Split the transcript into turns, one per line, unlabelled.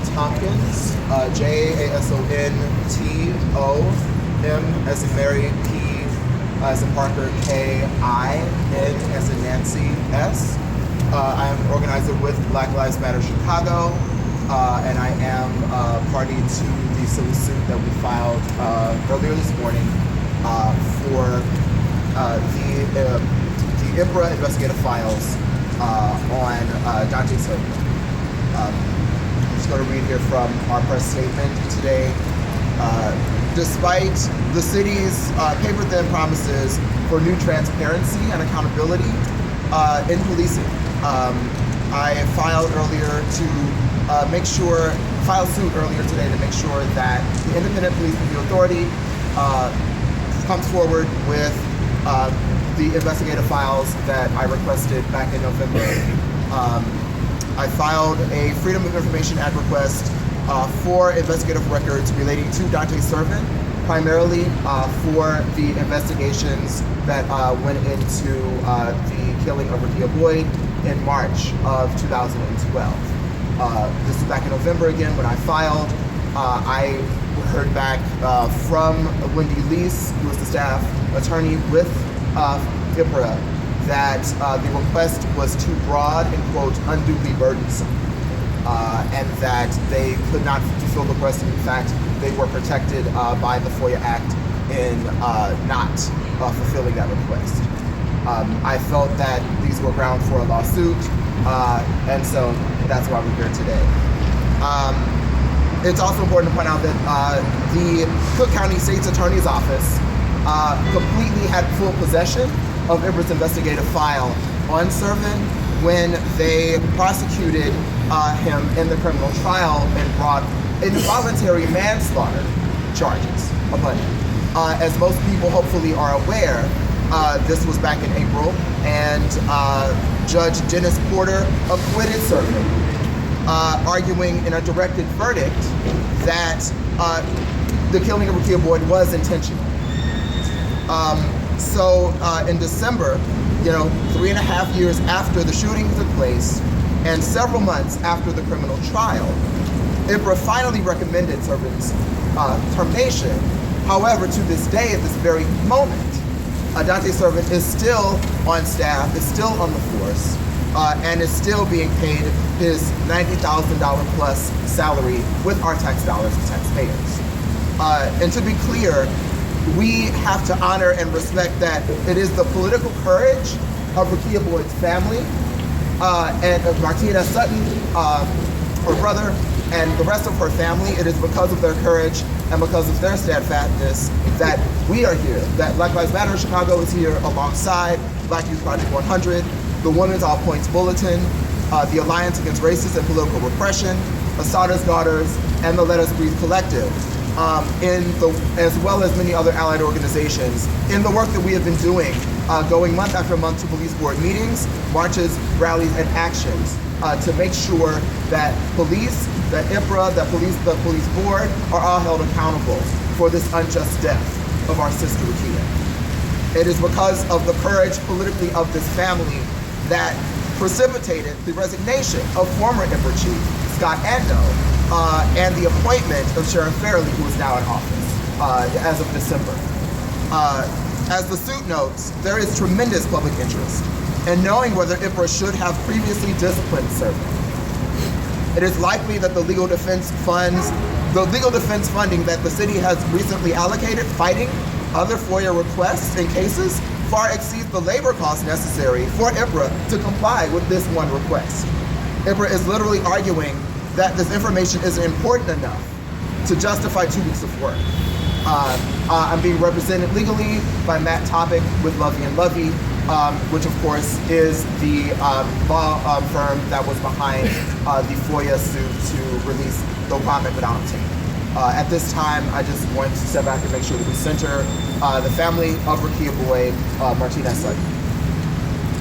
Tompkins, Jasontom, as in Mary, P as in Parker, K-I-N as in Nancy, S. I am an organizer with Black Lives Matter Chicago, and I am party to the civil suit that we filed earlier this morning for the IPRA investigative files on Dante Servin. I'm just going to read here from our press statement today. Despite the city's paper-thin promises for new transparency and accountability in policing, I filed suit earlier today to make sure that the Independent Police Review Authority comes forward with the investigative files that I requested back in November. I filed a Freedom of Information Act request for investigative records relating to Dante Servin, primarily for the investigations that went into the killing of Rekia Boyd in March of 2012. This was back in November again when I filed. I heard back from Wendy Lease, who was the staff attorney with IPRA, that the request was too broad and, quote, unduly burdensome, and that they could not fulfill the request. In fact, they were protected by the FOIA Act in not fulfilling that request. I felt that these were grounds for a lawsuit, and so that's why we're here today. It's also important to point out that the Cook County State's Attorney's Office completely had full possession of IPRA's investigative file on Servin when they prosecuted him in the criminal trial and brought involuntary manslaughter charges upon him. As most people hopefully are aware, this was back in April, and Judge Dennis Porter acquitted Servin, arguing in a directed verdict that the killing of Rekia Boyd was intentional. So in December, 3.5 years after the shooting took place and several months after the criminal trial, IPRA finally recommended Servin's termination. However, to this day, at this very moment, Dante Servin is still on staff, is still on the force, and is still being paid his $90,000 plus salary with our tax dollars as taxpayers. And to be clear, we have to honor and respect that it is the political courage of Rekia Boyd's family and of Martina Sutton, her brother, and the rest of her family. It is because of their courage and because of their steadfastness that we are here, that Black Lives Matter Chicago is here alongside Black Youth Project 100, the Women's All Points Bulletin, the Alliance Against Racist and Political Repression, Asada's Daughters, and the Let Us Breathe Collective, as well as many other allied organizations, in the work that we have been doing, going month after month to police board meetings, marches, rallies, and actions to make sure that police, that IPRA, that the police board are all held accountable for this unjust death of our sister Rekia. It is because of the courage politically of this family that precipitated the resignation of former IPRA chief Scott Ando and the appointment of Sheriff Fairley, who is now in office as of December. As the suit notes, there is tremendous public interest in knowing whether IPRA should have previously disciplined Servin. It is likely that the legal defense funding that the city has recently allocated fighting other FOIA requests and cases far exceeds the labor costs necessary for IPRA to comply with this one request. IPRA is literally arguing that this information isn't important enough to justify 2 weeks of work. I'm being represented legally by Matt Topic with Lovey & Lovey, which of course is the law firm that was behind the FOIA suit to release the comment without obtaining. At this time, I just want to step back and make sure that we center the family of Rekia Boyd, Martina Sutton.